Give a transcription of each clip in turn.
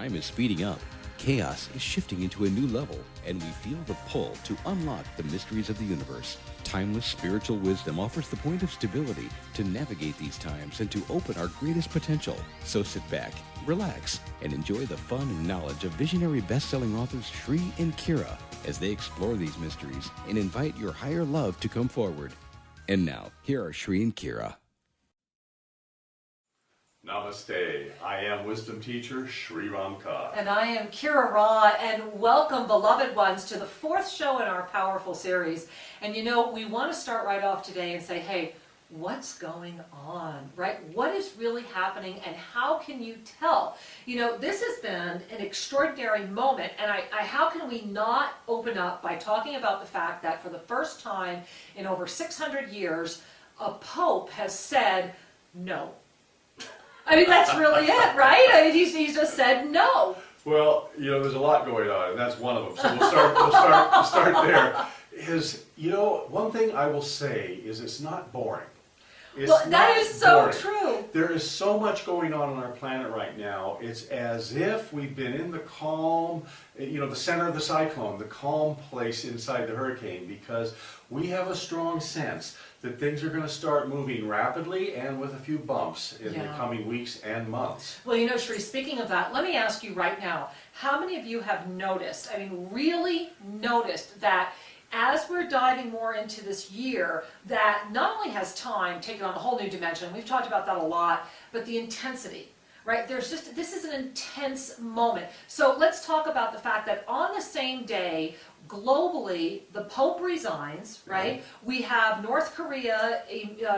time is speeding up, chaos is shifting into a new level, and we feel the pull to unlock the mysteries of the universe. Timeless spiritual wisdom offers the point of stability to navigate these times and to open our greatest potential. So sit back, relax, and enjoy the fun and knowledge of visionary best-selling authors Shri and Kira as they explore these mysteries and invite your higher love to come forward. And now, here are Shri and Kira. Namaste. I am wisdom teacher Shri Ramka. And I am Kira Ra, and welcome, beloved ones, to the fourth show in our powerful series. And you know, we want to start right off today and say, hey, what's going on, right? What is really happening, and how can you tell? You know, this has been an extraordinary moment, and how can we not open up by talking about the fact that for the first time in over 600 years, a pope has said no. I mean, that's really it, right? I mean, he's just said no. Well, you know, there's a lot going on, and that's one of them. So we'll start there. You know, one thing I will say is it's not boring. That is so true. There is so much going on our planet right now. It's as if we've been in the calm, you know, the center of the cyclone, the calm place inside the hurricane, because we have a strong sense that things are going to start moving rapidly and with a few bumps in the coming weeks and months. Well, you know, Shri, speaking of that, let me ask you right now, how many of you have noticed, I mean, really noticed that as we're diving more into this year, that not only has time taken on a whole new dimension, we've talked about that a lot, but the intensity, right? This is an intense moment. So let's talk about the fact that on the same day, globally, the Pope resigns, right? We have North Korea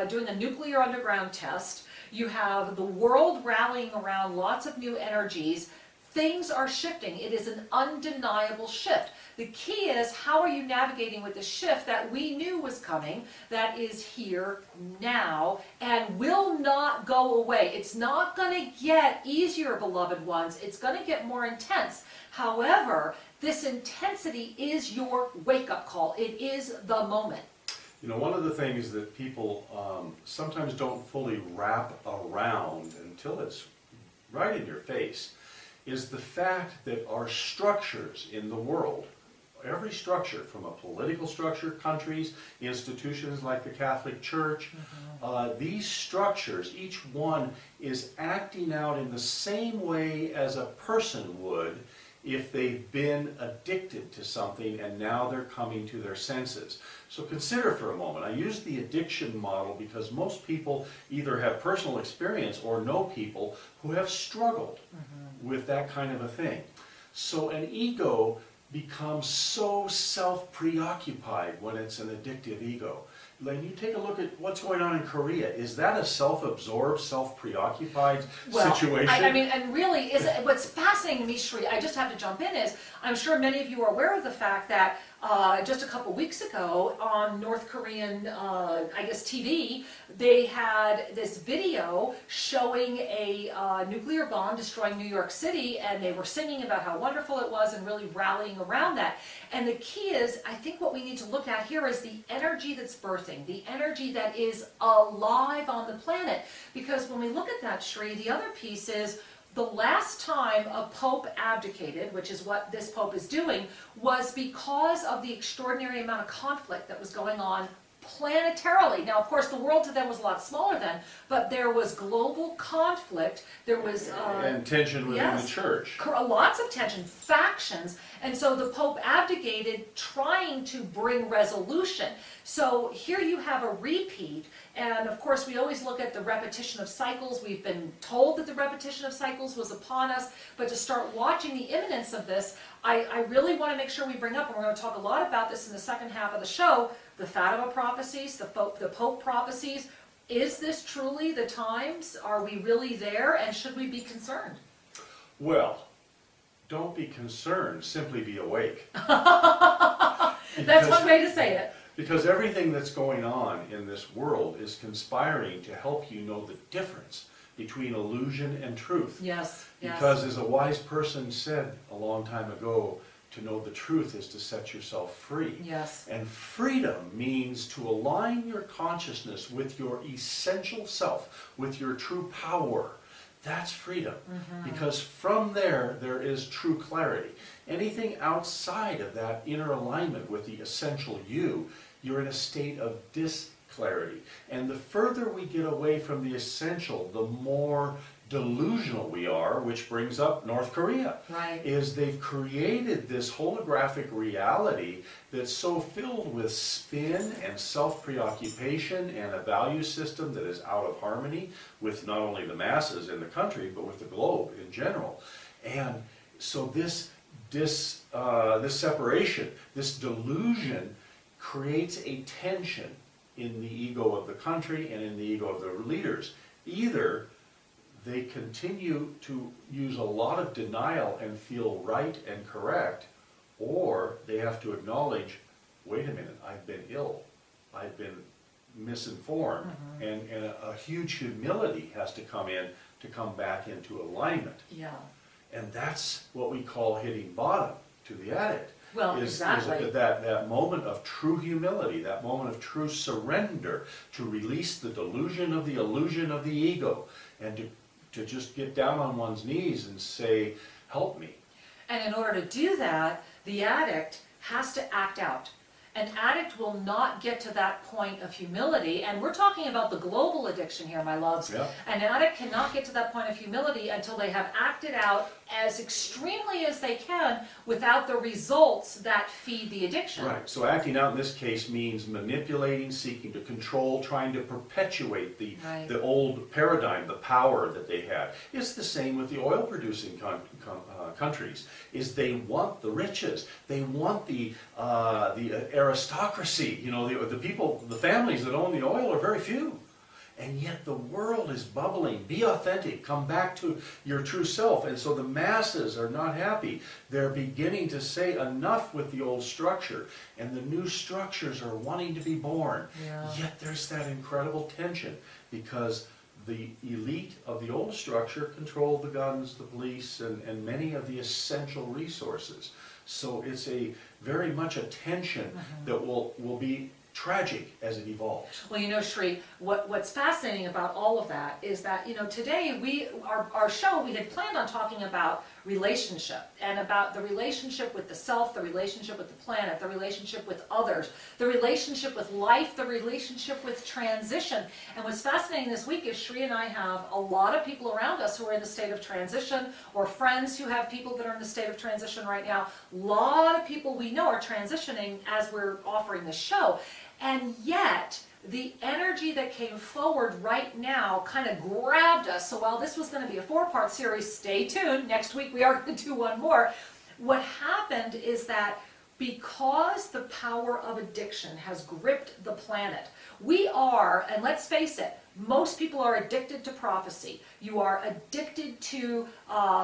doing a nuclear underground test. You have the world rallying around lots of new energies. Things are shifting. It is an undeniable shift. The key is, how are you navigating with the shift that we knew was coming, that is here now, and will not go away. It's not going to get easier, beloved ones. It's going to get more intense. However, this intensity is your wake-up call. It is the moment. You know, one of the things that people sometimes don't fully wrap around until it's right in your face is the fact that our structures in the world, every structure, from a political structure, countries, institutions like the Catholic Church, these structures, each one is acting out in the same way as a person would if they've been addicted to something and now they're coming to their senses. So consider for a moment, I use the addiction model because most people either have personal experience or know people who have struggled with that kind of a thing. So an ego becomes so self-preoccupied when it's an addictive ego. Like, you take a look at what's going on in Korea. Is that a self-absorbed, self-preoccupied situation? I mean, and really, what's fascinating to me, Shri, I just have to jump in, is I'm sure many of you are aware of the fact that just a couple weeks ago on North Korean, I guess, TV, they had this video showing a nuclear bomb destroying New York City, and they were singing about how wonderful it was and really rallying around that. And the key is, I think what we need to look at here is the energy that's birthing, the energy that is alive on the planet. Because when we look at that, Shri, the other piece is, the last time a pope abdicated, which is what this pope is doing, was because of the extraordinary amount of conflict that was going on planetarily. Now, of course, the world to them was a lot smaller then, but there was global conflict. There was and tension within the church. Lots of tension, factions, and so the Pope abdicated, trying to bring resolution. So here you have a repeat, and of course we always look at the repetition of cycles. We've been told that the repetition of cycles was upon us, but to start watching the imminence of this, I really want to make sure we bring up, and we're going to talk a lot about this in the second half of the show, the Fatima prophecies, the Pope prophecies. Is this truly the times? Are we really there? And should we be concerned? Well, don't be concerned, simply be awake. That's one way to say it. Because everything that's going on in this world is conspiring to help you know the difference between illusion and truth. Yes, yes. Because as a wise person said a long time ago, to know the truth is to set yourself free. Yes. And freedom means to align your consciousness with your essential self, with your true power. That's freedom. Because from there, there is true clarity. Anything outside of that inner alignment with the essential you, you're in a state of disclarity. And the further we get away from the essential, the more delusional we are, which brings up North Korea. Right. Is they've created this holographic reality that's so filled with spin and self-preoccupation and a value system that is out of harmony with not only the masses in the country, but with the globe in general. And so this separation, this delusion creates a tension in the ego of the country and in the ego of the leaders. Either they continue to use a lot of denial and feel right and correct, or they have to acknowledge, wait a minute, I've been ill, I've been misinformed, and a huge humility has to come in to come back into alignment. Yeah. And that's what we call hitting bottom to the addict. Well, Is exactly. that moment of true humility, that moment of true surrender to release the delusion of the illusion of the ego, and to just get down on one's knees and say, help me. And in order to do that, the addict has to act out. An addict will not get to that point of humility, and we're talking about the global addiction here, my loves. Yeah. An addict cannot get to that point of humility until they have acted out as extremely as they can without the results that feed the addiction. Right, so acting out in this case means manipulating, seeking to control, trying to perpetuate the old paradigm, the power that they had. It's the same with the oil-producing countries, is they want the riches, they want the aristocracy, you know, the people, the families that own the oil are very few. And yet the world is bubbling. Be authentic. Come back to your true self. And so the masses are not happy. They're beginning to say enough with the old structure. And the new structures are wanting to be born. Yeah. Yet there's that incredible tension because the elite of the old structure control the guns, the police, and many of the essential resources. So it's a very much a tension that will be tragic as it evolves. Well, you know, Shri, what's fascinating about all of that is that, you know, today our show, we had planned on talking about relationship and about the relationship with the self, the relationship with the planet, the relationship with others, the relationship with life, the relationship with transition. And what's fascinating this week is Shri and I have a lot of people around us who are in the state of transition, or friends who have people that are in the state of transition right now. A lot of people we know are transitioning as we're offering the show. And yet, the energy that came forward right now kind of grabbed us. So while this was going to be a 4-part series, stay tuned. Next week we are going to do one more. What happened is that because the power of addiction has gripped the planet, we are, and let's face it, most people are addicted to prophecy. You are addicted to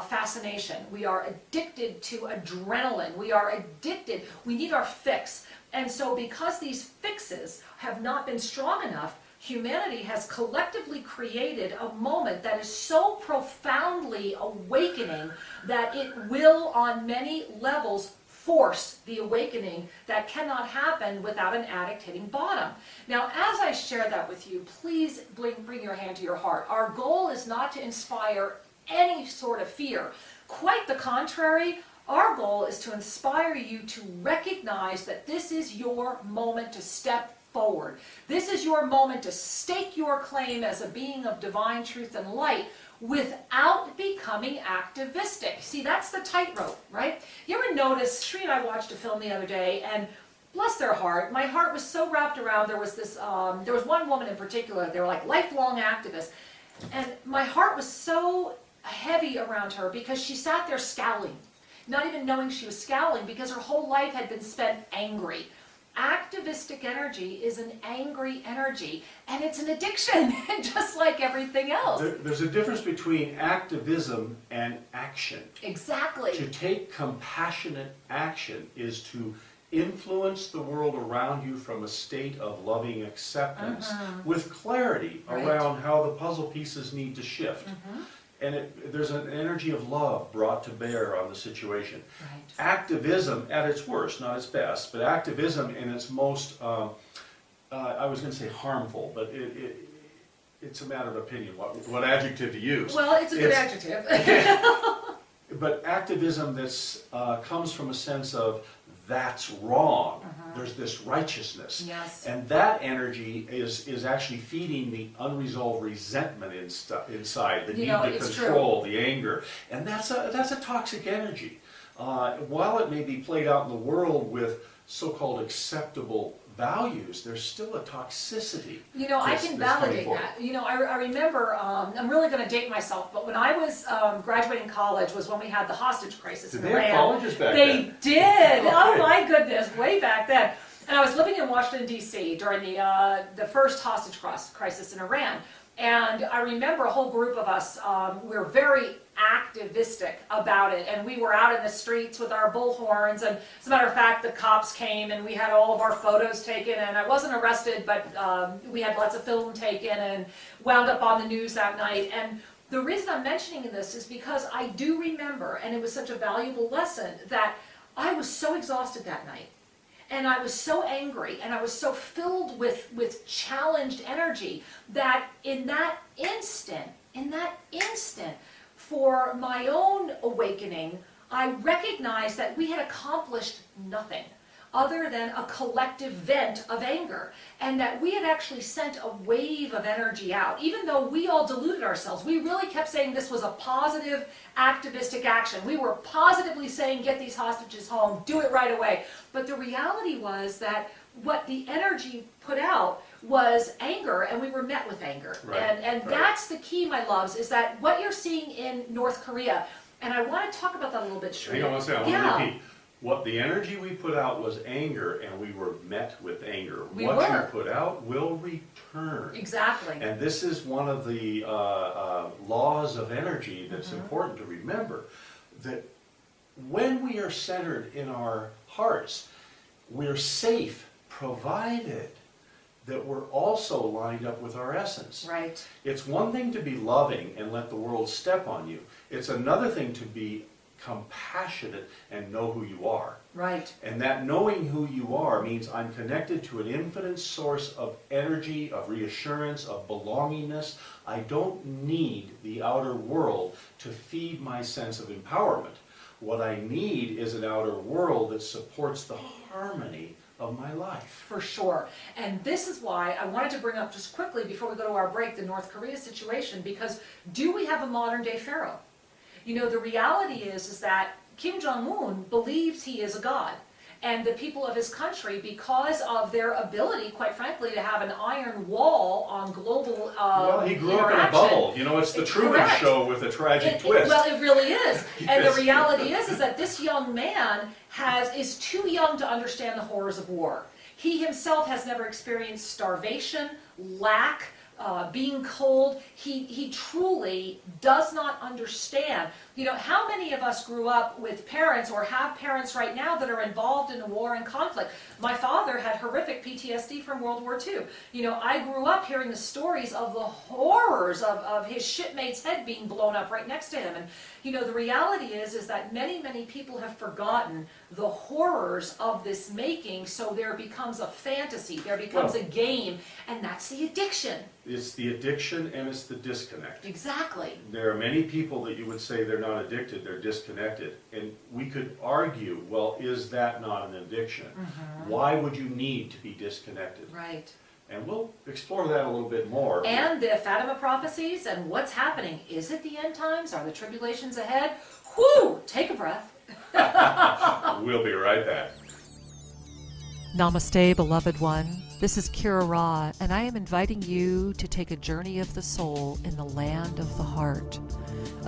fascination. We are addicted to adrenaline. We are addicted. We need our fix. And so because these fixes have not been strong enough, humanity has collectively created a moment that is so profoundly awakening that it will, on many levels, force the awakening that cannot happen without an addict hitting bottom. Now, as I share that with you, please bring your hand to your heart. Our goal is not to inspire any sort of fear. Quite the contrary. Our goal is to inspire you to recognize that this is your moment to step forward. This is your moment to stake your claim as a being of divine truth and light without becoming activistic. See, that's the tightrope, right? You ever notice, Shri and I watched a film the other day, and bless their heart, my heart was so wrapped around, there was one woman in particular, they were like lifelong activists, and my heart was so heavy around her because she sat there scowling. Not even knowing she was scowling because her whole life had been spent angry. Activistic energy is an angry energy, and it's an addiction, just like everything else. There's a difference between activism and action. Exactly. To take compassionate action is to influence the world around you from a state of loving acceptance with clarity around how the puzzle pieces need to shift. And there's an energy of love brought to bear on the situation. Right. Activism at its worst, not its best, but activism in its most, I was going to say harmful, but it's a matter of opinion, what adjective to use. Well, it's a good adjective. But activism that's comes from a sense of that's wrong. There's this righteousness. Yes. And that energy is actually feeding the unresolved resentment inside, the need to control, the anger. And that's a toxic energy. While it may be played out in the world with so-called acceptable values, there's still a toxicity. I can validate that. I remember, I'm really going to date myself, but when I was graduating college was when we had the hostage crisis in Iran. Did they have colleges back then? They did! Oh my goodness, way back then. And I was living in Washington, D.C. during the first hostage crisis in Iran. And I remember a whole group of us, we were very activistic about it, and we were out in the streets with our bullhorns, and as a matter of fact, the cops came and we had all of our photos taken, and I wasn't arrested, but we had lots of film taken and wound up on the news that night. And the reason I'm mentioning this is because I do remember, and it was such a valuable lesson, that I was so exhausted that night. And I was so angry, and I was so filled with challenged energy that in that instant, for my own awakening, I recognized that we had accomplished nothing other than a collective vent of anger, and that we had actually sent a wave of energy out. Even though we all deluded ourselves, we really kept saying this was a positive activistic action. We were positively saying, get these hostages home, do it right away. But the reality was that what the energy put out was anger, and we were met with anger. Right. And that's the key, my loves, is that what you're seeing in North Korea, and I want to talk about that a little bit, Sri. Hang on one second, I want to repeat. What the energy we put out was anger, and we were met with anger. What you put out will return. Exactly. And this is one of the laws of energy that's important to remember, that when we are centered in our hearts, we're safe, provided that we're also lined up with our essence. Right. It's one thing to be loving and let the world step on you. It's another thing to be compassionate and know who you are. Right. And that knowing who you are means I'm connected to an infinite source of energy, of reassurance, of belongingness. I don't need the outer world to feed my sense of empowerment. What I need is an outer world that supports the harmony of my life. For sure. And this is why I wanted to bring up just quickly before we go to our break the North Korea situation, because do we have a modern day pharaoh? The reality is that Kim Jong-un believes he is a god. And the people of his country, because of their ability, quite frankly, to have an iron wall on global well, he grew up in a bubble. It's the Truman Show with a tragic twist. Well, it really is. And the reality is that this young man is too young to understand the horrors of war. He himself has never experienced starvation, lack, being cold. He truly does not understand. How many of us grew up with parents or have parents right now that are involved in a war and conflict? My father had horrific PTSD from World War II. I grew up hearing the stories of the horrors of his shipmate's head being blown up right next to him. And the reality is that many people have forgotten the horrors of this making, so there becomes a fantasy, there becomes a game, and that's the addiction. It's the addiction and it's the disconnect. Exactly. There are many people that you would say they're not addicted, they're disconnected. And we could argue, well, is that not an addiction? Why would you need to be disconnected? Right. And we'll explore that a little bit more. And the Fatima prophecies and what's happening. Is it the end times? Are the tribulations ahead? Whew! Take a breath. We'll be right back. Namaste, beloved one. This is Kira Ra, and I am inviting you to take a journey of the soul in the land of the heart.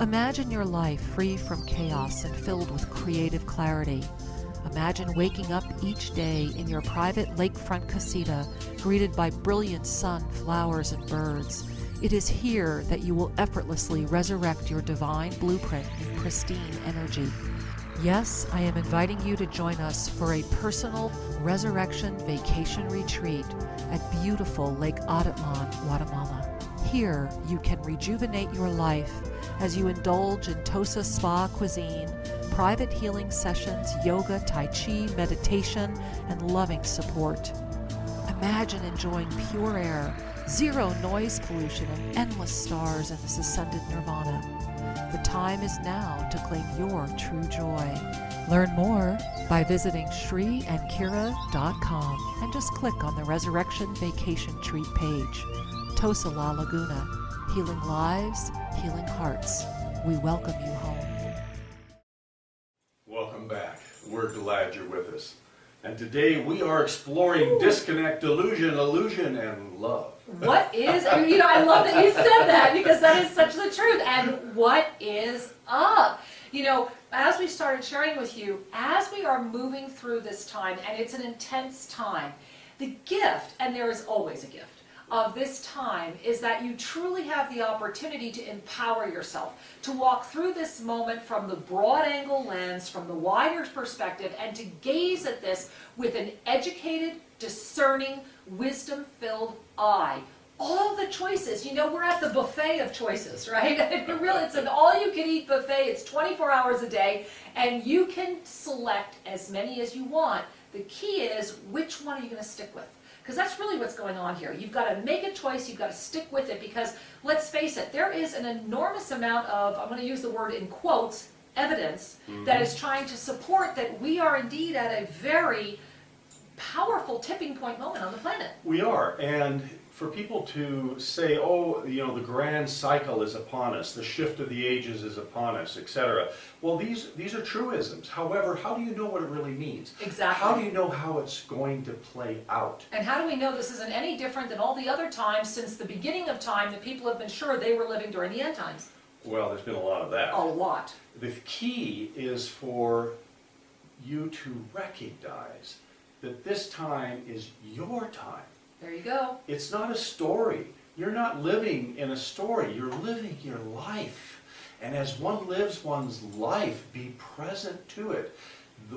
Imagine your life free from chaos and filled with creative clarity. Imagine waking up each day in your private lakefront casita, greeted by brilliant sun, flowers, and birds. It is here that you will effortlessly resurrect your divine blueprint in pristine energy. Yes, I am inviting you to join us for a personal resurrection vacation retreat at beautiful Lake Atatlan, Guatemala. Here, you can rejuvenate your life as you indulge in Tosa spa cuisine, private healing sessions, yoga, tai chi, meditation, and loving support. Imagine enjoying pure air, zero noise pollution, and endless stars in this ascended nirvana. The time is now to claim your true joy. Learn more by visiting shriandkira.com and just click on the Resurrection Vacation Treat page. Tosa La Laguna, healing lives, healing hearts. We welcome you home. Welcome back. We're glad you're with us. And today we are exploring disconnect, delusion, illusion, and love. What is, I love that you said that because that is such the truth. And what is up? As we started sharing with you, as we are moving through this time, and it's an intense time, the gift, and there is always a gift, of this time is that you truly have the opportunity to empower yourself, to walk through this moment from the broad angle lens, from the wider perspective, and to gaze at this with an educated, discerning, wisdom-filled eye. All the choices, we're at the buffet of choices, right? It's an all-you-can-eat buffet. It's 24 hours a day, and you can select as many as you want. The key is, which one are you going to stick with? Because that's really what's going on here. You've got to make a choice, you've got to stick with it, because let's face it, there is an enormous amount of, I'm going to use the word in quotes, evidence that is trying to support that we are indeed at a very powerful tipping point moment on the planet. We are, and for people to say, the grand cycle is upon us, the shift of the ages is upon us, etc. Well, these are truisms. However, how do you know what it really means? Exactly. How do you know how it's going to play out? And how do we know this isn't any different than all the other times since the beginning of time that people have been sure they were living during the end times? Well, there's been a lot of that. A lot. The key is for you to recognize that this time is your time. There you go. It's not a story. You're not living in a story. You're living your life. And as one lives one's life, be present to it.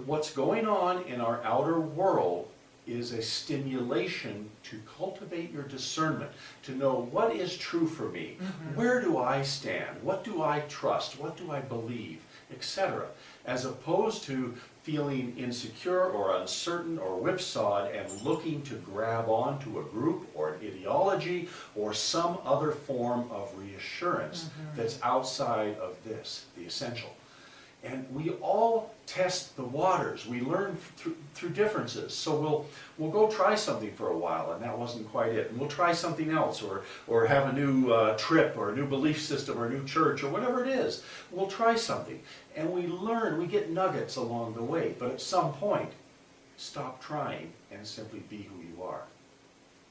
What's going on in our outer world is a stimulation to cultivate your discernment, to know what is true for me, where do I stand, what do I trust, what do I believe, etc. As opposed to feeling insecure or uncertain or whipsawed and looking to grab onto a group or an ideology or some other form of reassurance that's outside of this, the essential. And we all test the waters. We learn through differences. So we'll go try something for a while, and that wasn't quite it. And we'll try something else, or have a new trip, or a new belief system, or a new church, or whatever it is. We'll try something. And we learn, we get nuggets along the way. But at some point, stop trying and simply be who you are.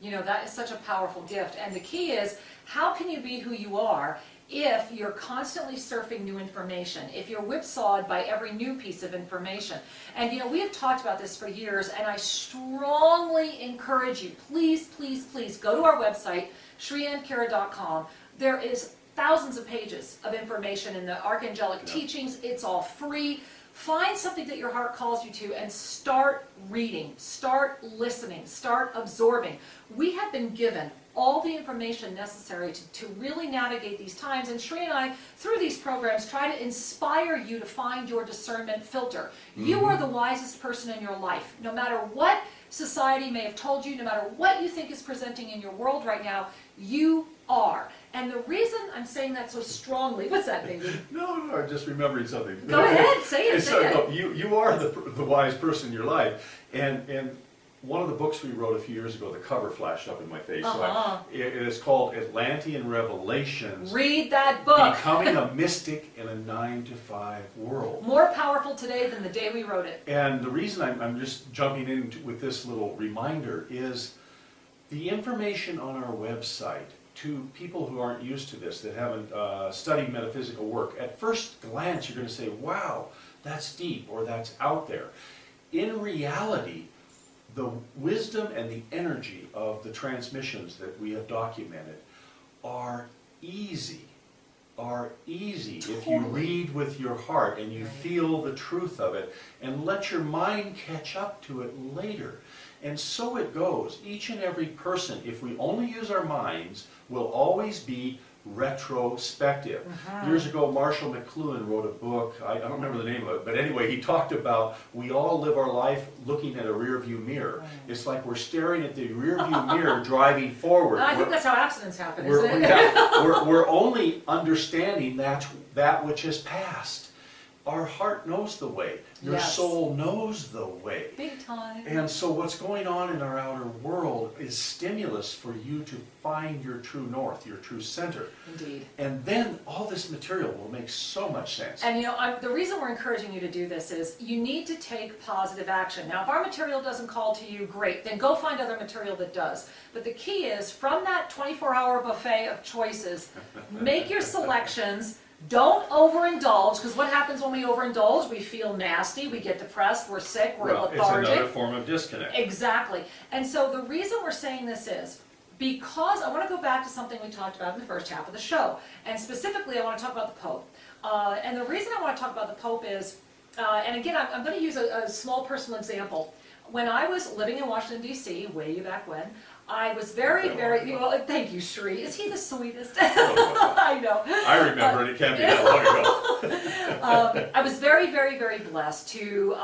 That is such a powerful gift. And the key is, how can you be who you are if you're constantly surfing new information, if you're whipsawed by every new piece of information? And we have talked about this for years, and I strongly encourage you, please, please, please go to our website, shriandkira.com. There is thousands of pages of information in the Archangelic teachings. It's all free. Find something that your heart calls you to and start reading, start listening, start absorbing. We have been given all the information necessary to really navigate these times. And Shri and I, through these programs, try to inspire you to find your discernment filter. You are the wisest person in your life. No matter what society may have told you, no matter what you think is presenting in your world right now, you are. And the reason I'm saying that so strongly, what's that, baby? No, I'm just remembering something. Go ahead, say it, say it. No, you are the wise person in your life. And one of the books we wrote a few years ago, the cover flashed up in my face. So it is called Atlantean Revelations. Read that book. Becoming a Mystic in a 9-to-5 World. More powerful today than the day we wrote it. And the reason I'm just jumping in with this little reminder is the information on our website, to people who aren't used to this, that haven't studied metaphysical work, at first glance you're going to say, wow, that's deep, or that's out there. In reality, the wisdom and the energy of the transmissions that we have documented are easy. If you read with your heart and you feel the truth of it and let your mind catch up to it later. And so it goes. Each and every person, if we only use our minds, will always be retrospective. Years ago, Marshall McLuhan wrote a book, I don't remember the name of it, but anyway, he talked about we all live our life looking at a rear view mirror. It's like we're staring at the rear view mirror driving forward. I think that's how accidents happen, isn't it? We're only understanding that which is past. Our heart knows the way. Your Yes. soul knows the way. Big time. And so what's going on in our outer world is stimulus for you to find your true north, your true center. Indeed. And then all this material will make so much sense. And the reason we're encouraging you to do this is you need to take positive action. Now, if our material doesn't call to you, great, then go find other material that does. But the key is, from that 24-hour buffet of choices, make your selections. Don't overindulge, because what happens when we overindulge? We feel nasty, we get depressed, we're sick, we're lethargic. It's another form of disconnect. Exactly. And so the reason we're saying this is because I want to go back to something we talked about in the first half of the show. And specifically, I want to talk about the Pope. And the reason I want to talk about the Pope is, and again, I'm going to use a small personal example. When I was living in Washington, D.C., way back when, I was very, well, thank you, Sri. Is he the sweetest? I know. I remember it can't be that long ago. I was very, very, very blessed to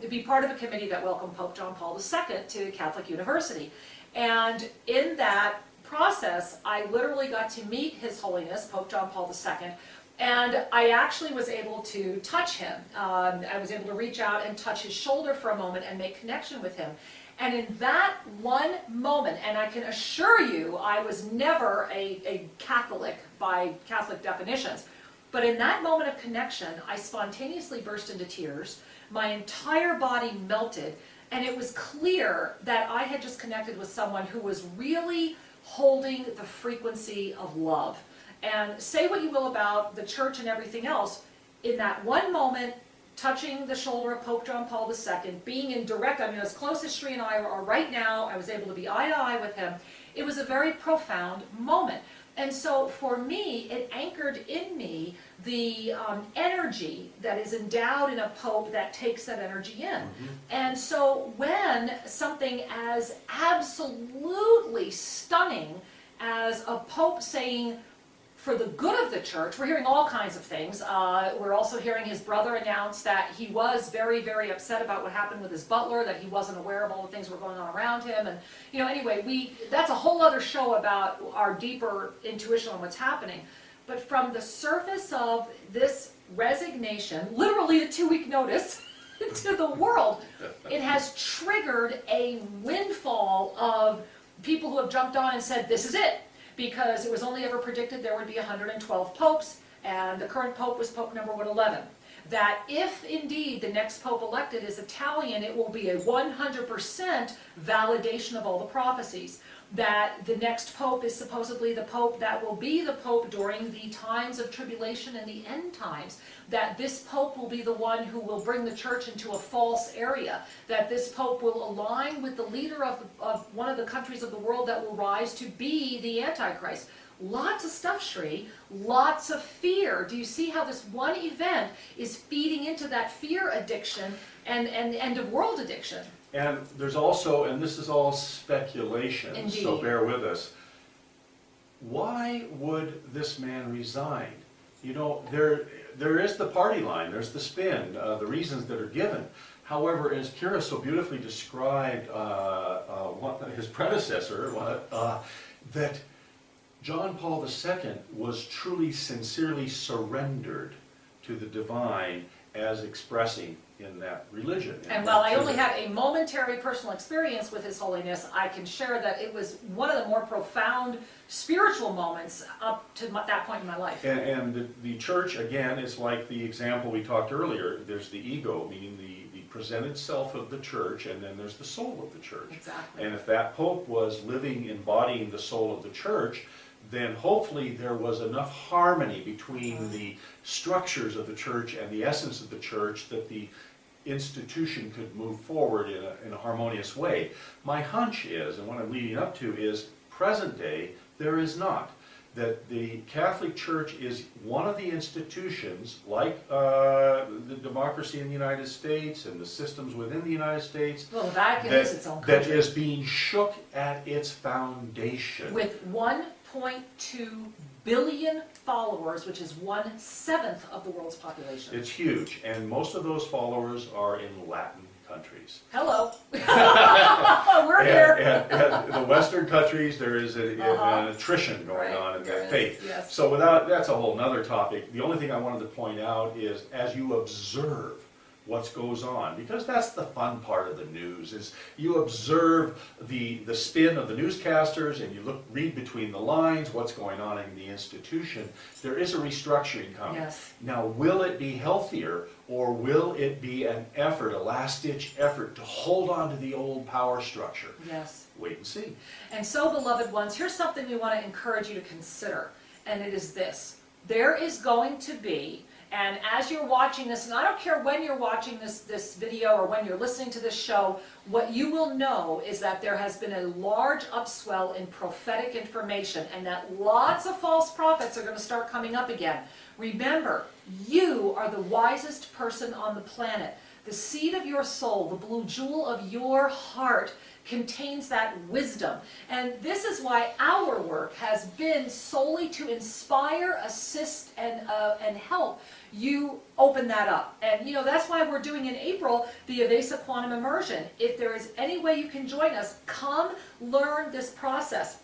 be part of a committee that welcomed Pope John Paul II to Catholic University. And in that process, I literally got to meet His Holiness, Pope John Paul II, and I actually was able to touch him. I was able to reach out and touch his shoulder for a moment and make connection with him. And in that one moment, and I can assure you, I was never a Catholic by Catholic definitions, but in that moment of connection, I spontaneously burst into tears. My entire body melted, and it was clear that I had just connected with someone who was really holding the frequency of love. And say what you will about the church and everything else, in that one moment, touching the shoulder of Pope John Paul II, being in direct, as close as Sri and I are right now, I was able to be eye to eye with him. It was a very profound moment. And so for me, it anchored in me the energy that is endowed in a pope that takes that energy in. And so when something as absolutely stunning as a pope saying, for the good of the church, we're hearing all kinds of things. We're also hearing his brother announce that he was very, very upset about what happened with his butler, that he wasn't aware of all the things that were going on around him. And, anyway, that's a whole other show about our deeper intuition on what's happening. But from the surface of this resignation, literally a 2-week notice to the world, it has triggered a windfall of people who have jumped on and said, this is it. Because it was only ever predicted there would be 112 popes, and the current pope was Pope number 111. That if indeed the next pope elected is Italian, it will be a 100% validation of all the prophecies. That the next pope is supposedly the pope that will be the pope during the times of tribulation and the end times. That this pope will be the one who will bring the church into a false area. That this pope will align with the leader of one of the countries of the world that will rise to be the Antichrist. Lots of stuff, Sri. Lots of fear. Do you see how this one event is feeding into that fear addiction and end of world addiction? And there's also, and this is all speculation, Indeed. So bear with us. Why would this man resign? There is the party line, there's the spin, the reasons that are given. However, as Kira so beautifully described his predecessor, that John Paul II was truly, sincerely surrendered to the divine as expressing in that religion. And while I only had a momentary personal experience with His Holiness, I can share that it was one of the more profound spiritual moments up to that point in my life. And the church, again, is like the example we talked earlier. There's the ego, meaning the presented self of the church, and then there's the soul of the church. Exactly. And if that pope was living, embodying the soul of the church, then hopefully there was enough harmony between the structures of the church and the essence of the church that the institution could move forward in a harmonious way. My hunch is, and what I'm leading up to is, present day, there is not. That the Catholic Church is one of the institutions, like the democracy in the United States and the systems within the United States, Well, the Vatican is its own country. that is being shook at its foundation. With 1.2 billion followers, which is 1/7 of the world's population. It's huge, and most of those followers are in Latin countries. Hello. We're here. And in the Western countries, there is an attrition going on in that faith. Yes. So that's a whole nother topic. The only thing I wanted to point out is, as you observe what goes on, because that's the fun part of the news, is you observe the spin of the newscasters, and you read between the lines what's going on in the institution. There is a restructuring coming. Yes. Now, will it be healthier, or will it be an effort, a last-ditch effort to hold on to the old power structure? Yes. Wait and see. And so, beloved ones, here's something we want to encourage you to consider, and it is this. There is going to be, and as you're watching this, and I don't care when you're watching this video or when you're listening to this show, what you will know is that there has been a large upswell in prophetic information, and that lots of false prophets are going to start coming up again. Remember, you are the wisest person on the planet. The seed of your soul, the blue jewel of your heart, contains that wisdom. And this is why our work has been solely to inspire, assist, and help you open that up. And that's why we're doing in April the Evasive Quantum Immersion. If there is any way you can join us, come learn this process.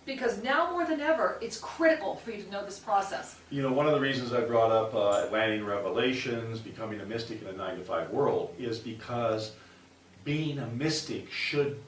Because now more than ever, it's critical for you to know this process. One of the reasons I brought up Atlantean Revelations, becoming a mystic in a 9-to-5 world, is because being a mystic should,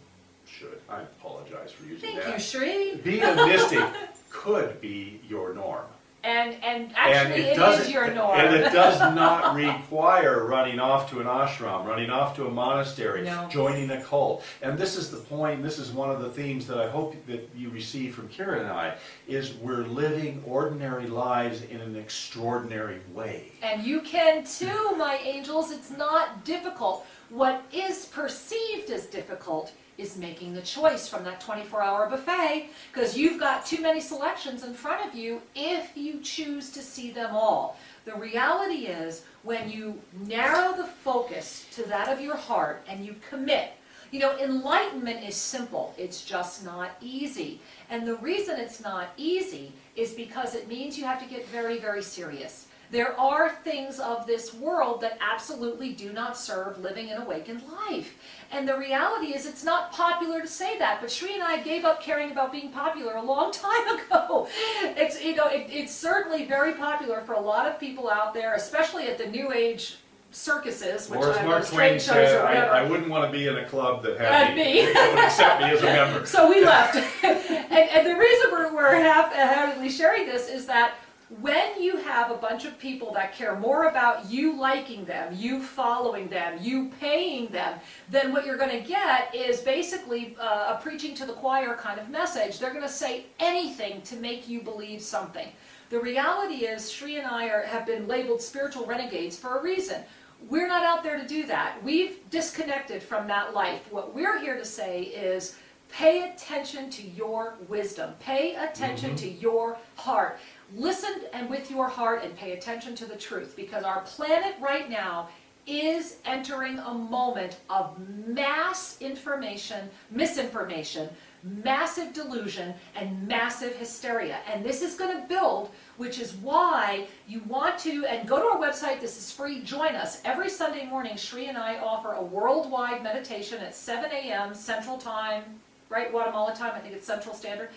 I apologize for using that. Thank you, Shri. Being a mystic could be your norm. And actually it is your norm. And it does not require running off to an ashram, running off to a monastery, No. joining a cult. And this is the point, this is one of the themes that I hope that you receive from Kira and I, is we're living ordinary lives in an extraordinary way. And you can too, my angels. It's not difficult. What is perceived as difficult is making the choice from that 24-hour buffet, because you've got too many selections in front of you if you choose to see them all. The reality is, when you narrow the focus to that of your heart and you commit, enlightenment is simple, it's just not easy. And the reason it's not easy is because it means you have to get very, very serious. There are things of this world that absolutely do not serve living an awakened life. And the reality is, it's not popular to say that, but Shri and I gave up caring about being popular a long time ago. It's certainly very popular for a lot of people out there, especially at the New Age circuses, which or as Mark Twain said, I wouldn't want to be in a club that had me. That would accept me as a member. So we left. and the reason we're half-heartedly sharing this is that when you have a bunch of people that care more about you liking them, you following them, you paying them, then what you're going to get is basically a preaching to the choir kind of message. They're going to say anything to make you believe something. The reality is, Shri and I have been labeled spiritual renegades for a reason. We're not out there to do that. We've disconnected from that life. What we're here to say is, pay attention to your wisdom. Pay attention to your heart. Listen and with your heart, and pay attention to the truth, because our planet right now is entering a moment of mass misinformation, massive delusion, and massive hysteria. And this is going to build, which is why you want to, and go to our website, this is free, join us. Every Sunday morning, Shri and I offer a worldwide meditation at 7 a.m. Central Time, right, Guatemala time, I think it's Central Standard.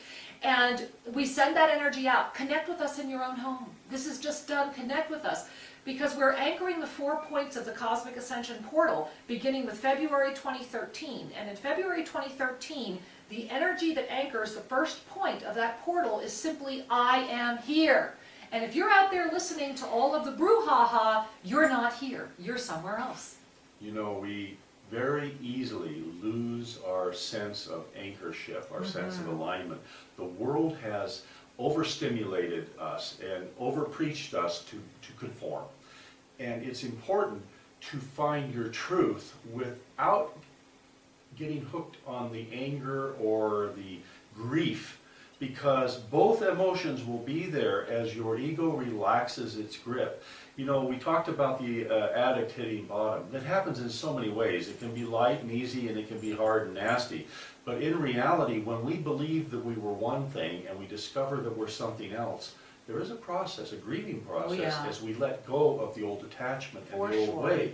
And we send that energy out. Connect with us in your own home. This is just done. Connect with us. Because we're anchoring the 4 points of the Cosmic Ascension portal, beginning with February 2013. And in February 2013, the energy that anchors the first point of that portal is simply, I am here. And if you're out there listening to all of the brouhaha, you're not here. You're somewhere else. We very easily lose our sense of anchorship, our sense of alignment. The world has overstimulated us and overpreached us to conform. And it's important to find your truth without getting hooked on the anger or the grief, because both emotions will be there as your ego relaxes its grip. We talked about the addict hitting bottom. That happens in so many ways. It can be light and easy, and it can be hard and nasty. But in reality, when we believe that we were one thing and we discover that we're something else, there is a process, a grieving process, yeah. as we let go of the old attachment and For the old sure. way.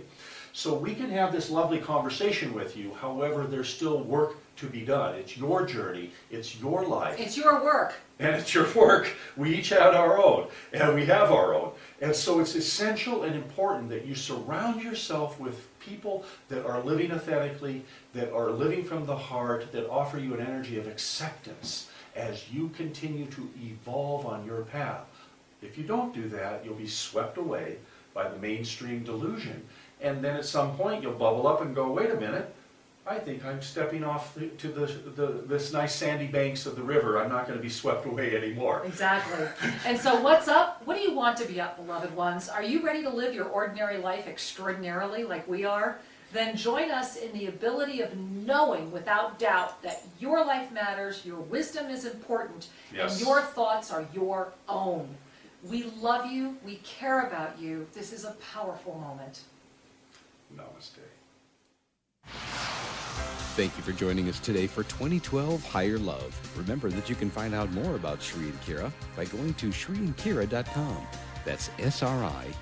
So we can have this lovely conversation with you, however, there's still work to be done. It's your journey, it's your life. It's your work. And it's your work. We each have our own, and we have our own. And so it's essential and important that you surround yourself with people that are living authentically, that are living from the heart, that offer you an energy of acceptance as you continue to evolve on your path. If you don't do that, you'll be swept away by the mainstream delusion. And then at some point you'll bubble up and go, wait a minute, I think I'm stepping off to this nice sandy banks of the river. I'm not going to be swept away anymore. Exactly. And so what's up? What do you want to be up, beloved ones? Are you ready to live your ordinary life extraordinarily like we are? Then join us in the ability of knowing without doubt that your life matters, your wisdom is important, Yes. and your thoughts are your own. We love you. We care about you. This is a powerful moment. Namaste. Thank you for joining us today for 2012 Higher Love. Remember that you can find out more about Sri and Kira by going to sriandkira.com. That's SRIANDKIRA.